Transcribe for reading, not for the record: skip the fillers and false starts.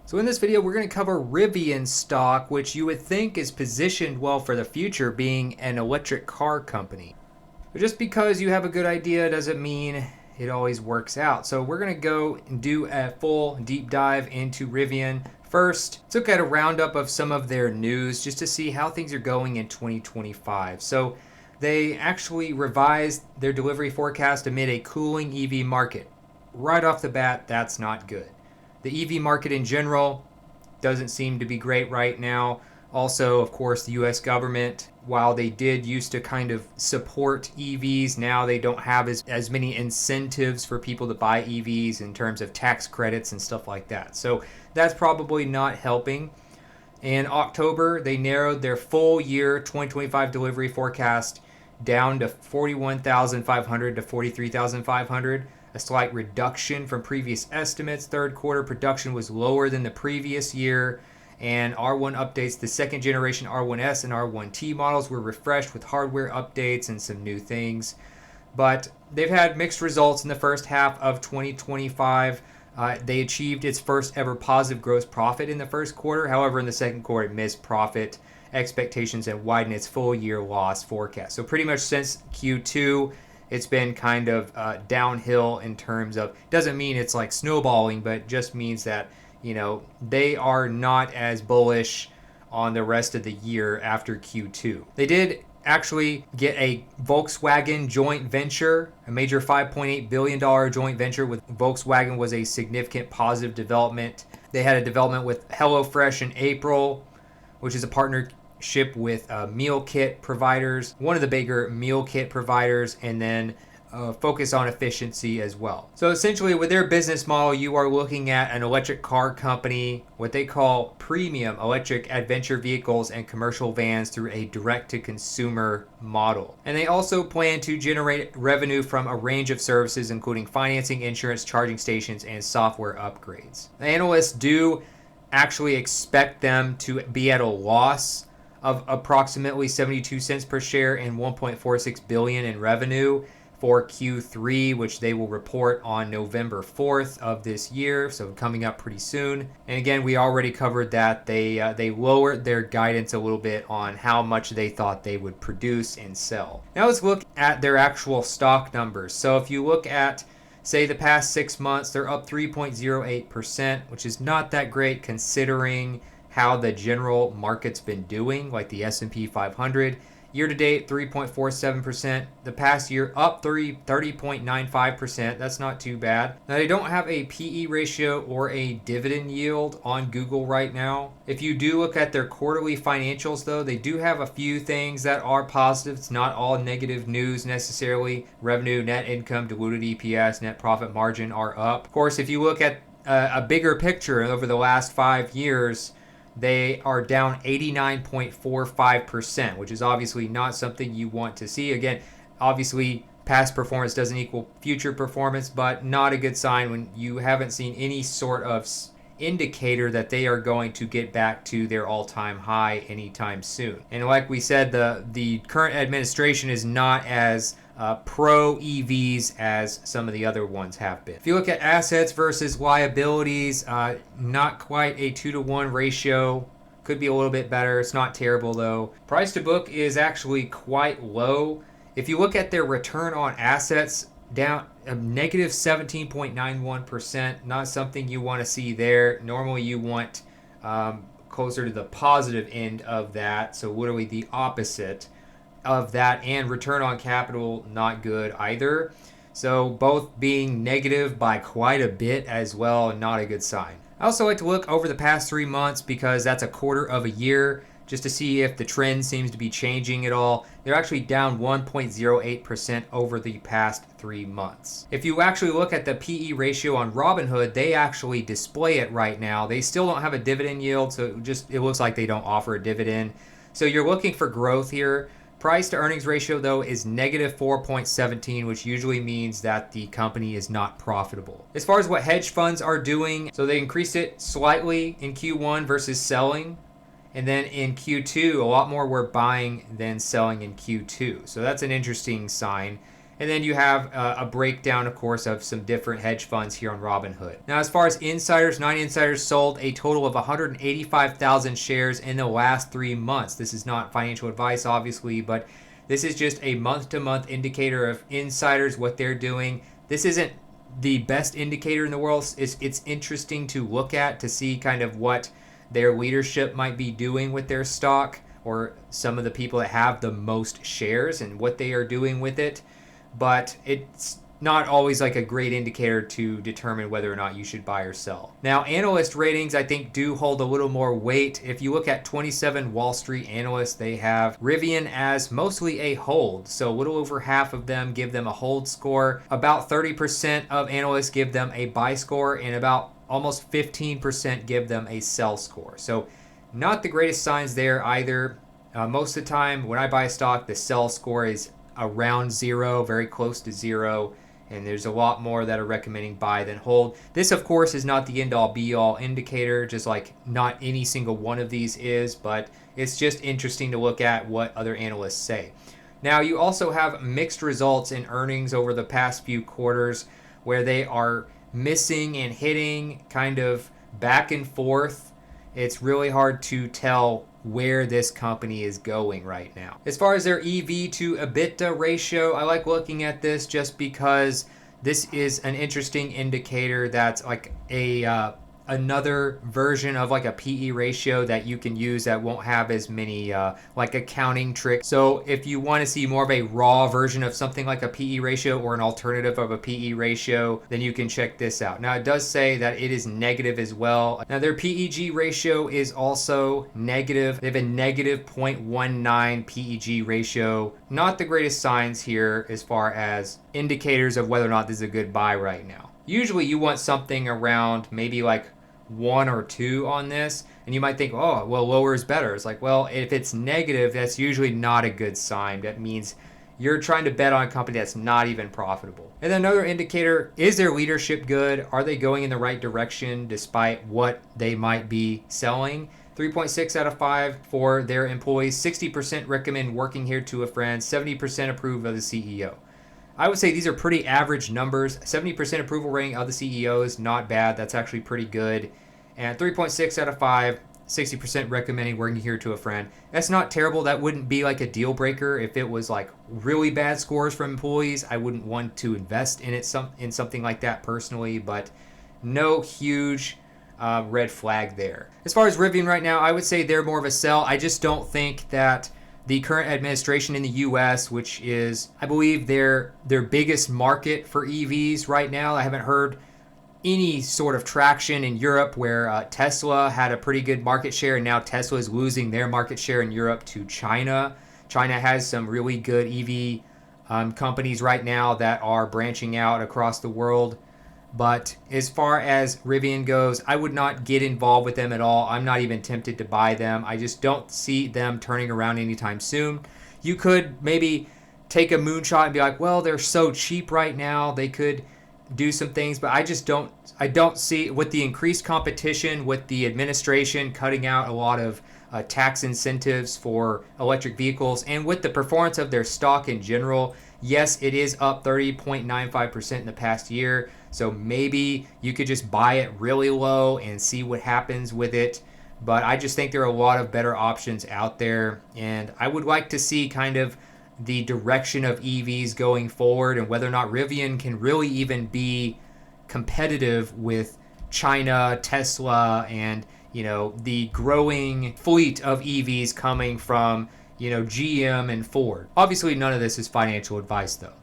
So in this video, we're going to cover Rivian stock, which you would think is positioned well for the future, being an electric car company. But just because you have a good idea doesn't mean it always works out. So we're going to go and do a full deep dive into Rivian. First, let's look at a roundup of some of their news just to see how things are going in 2025. So they actually revised their delivery forecast amid a cooling EV market. Right off the bat, that's not good. The EV market in general doesn't seem to be great right now. Also, of course, the US government, while they did used to kind of support EVs, now they don't have as many incentives for people to buy EVs in terms of tax credits and stuff like that. So that's probably not helping. In October, they narrowed their full year 2025 delivery forecast down to 41,500 to 43,500. A slight reduction from previous estimates. Third quarter production was lower than the previous year, and R1 updates, the second generation R1S and R1T models were refreshed with hardware updates and some new things. But they've had mixed results in the first half of 2025. They achieved its first ever positive gross profit in the first quarter. However, in the second quarter, it missed profit expectations and widened its full year loss forecast. So pretty much since Q2, it's been kind of downhill in terms of, doesn't mean it's like snowballing, but just means that, they are not as bullish on the rest of the year after Q2. They did actually get a Volkswagen joint venture. A major $5.8 billion joint venture with Volkswagen was a significant positive development. They had a development with HelloFresh in April, which is a partnership with meal kit providers, one of the bigger meal kit providers, and then focus on efficiency as well. So essentially with their business model, you are looking at an electric car company, what they call premium electric adventure vehicles and commercial vans through a direct-to-consumer model. And they also plan to generate revenue from a range of services, including financing, insurance, charging stations, and software upgrades. The analysts do actually expect them to be at a loss of approximately 72 cents per share and 1.46 billion in revenue for Q3, which they will report on November 4th of this year, so coming up pretty soon. And again, we already covered that they lowered their guidance a little bit on how much they thought they would produce and sell. Now let's look at their actual stock numbers. So if you look at, say, the past 6 months, they're up 3.08%, which is not that great considering how the general market's been doing, like the S&P 500. Year to date, 3.47%. The past year, up 30.95%. That's not too bad. Now, they don't have a PE ratio or a dividend yield on Google right now. If you do look at their quarterly financials, though, they do have a few things that are positive. It's not all negative news necessarily. Revenue, net income, diluted EPS, net profit margin are up. Of course, if you look at a bigger picture over the last 5 years, they are down 89.45%, which is obviously not something you want to see. Again, obviously, past performance doesn't equal future performance, but not a good sign when you haven't seen any sort of indicator that they are going to get back to their all-time high anytime soon. And like we said, the current administration is not as pro EVs as some of the other ones have been. If you look at assets versus liabilities, not quite a 2-to-1 ratio. Could be a little bit better. It's not terrible though. Price to book is actually quite low. If you look at their return on assets, down a negative 17.91%, not something you want to see there. Normally you want closer to the positive end of that, so literally the opposite of that. And return on capital, not good either. So both being negative by quite a bit as well, not a good sign. I also like to look over the past 3 months because that's a quarter of a year, just to see if the trend seems to be changing at all. They're actually down 1.08% over the past 3 months. If you actually look at the PE ratio on Robinhood, they actually display it right now. They still don't have a dividend yield, so it looks like they don't offer a dividend. So you're looking for growth here. Price to earnings ratio, though, is negative 4.17, which usually means that the company is not profitable. As far as what hedge funds are doing, so they increased it slightly in Q1 versus selling. And then in Q2, a lot more were buying than selling in Q2. So that's an interesting sign. And then you have a breakdown, of course, of some different hedge funds here on Robinhood. Now, as far as insiders, 9 insiders sold a total of 185,000 shares in the last 3 months. This is not financial advice, obviously, but this is just a month-to-month indicator of insiders, what they're doing. This isn't the best indicator in the world. It's interesting to look at to see kind of what their leadership might be doing with their stock, or some of the people that have the most shares and what they are doing with it. But it's not always like a great indicator to determine whether or not you should buy or sell. Now, analyst ratings, I think, do hold a little more weight. If you look at 27 Wall Street analysts, they have Rivian as mostly a hold. So a little over half of them give them a hold score. About 30% of analysts give them a buy score, and about almost 15% give them a sell score. So not the greatest signs there either. Most of the time when I buy a stock, the sell score is around 0, very close to 0, and there's a lot more that are recommending buy than hold. This, of course, is not the end-all be-all indicator, just like not any single one of these is, but it's just interesting to look at what other analysts say. Now, you also have mixed results in earnings over the past few quarters, where they are missing and hitting kind of back and forth. It's really hard to tell where this company is going right now. As far as their EV to EBITDA ratio, I like looking at this just because this is an interesting indicator that's like a another version of like a PE ratio that you can use that won't have as many like accounting tricks. So if you want to see more of a raw version of something like a PE ratio or an alternative of a PE ratio, then you can check this out. Now, it does say that it is negative as well. Now, their PEG ratio is also negative. They have a negative 0.19 PEG ratio. Not the greatest signs here as far as indicators of whether or not this is a good buy right now. Usually you want something around maybe like 1 or 2 on this, and you might think, oh, well, lower is better. It's like, well, if it's negative, that's usually not a good sign. That means you're trying to bet on a company that's not even profitable. And then another indicator, is their leadership good? Are they going in the right direction despite what they might be selling? 3.6 out of 5 for their employees. 60% recommend working here to a friend. 70% approve of the CEO. I would say these are pretty average numbers. 70% approval rating of the CEOs, not bad. That's actually pretty good. And 3.6 out of 5, 60% recommending working here to a friend. That's not terrible. That wouldn't be like a deal breaker. If it was like really bad scores from employees, I wouldn't want to invest in it in something like that personally, but no huge red flag there. As far as Rivian right now, I would say they're more of a sell. I just don't think that the current administration in the U.S., which is, I believe, their biggest market for EVs right now. I haven't heard any sort of traction in Europe, where Tesla had a pretty good market share, and now Tesla is losing their market share in Europe to China. China has some really good EV companies right now that are branching out across the world. But as far as Rivian goes, I would not get involved with them at all. I'm not even tempted to buy them. I just don't see them turning around anytime soon. You could maybe take a moonshot and be like, well, they're so cheap right now, they could do some things, but I don't see, with the increased competition, with the administration cutting out a lot of tax incentives for electric vehicles, and with the performance of their stock in general. Yes, it is up 30.95% in the past year, so maybe you could just buy it really low and see what happens with it. But I just think there are a lot of better options out there, and I would like to see kind of the direction of EVs going forward, and whether or not Rivian can really even be competitive with China, Tesla, and the growing fleet of EVs coming from GM and Ford. Obviously, none of this is financial advice, though.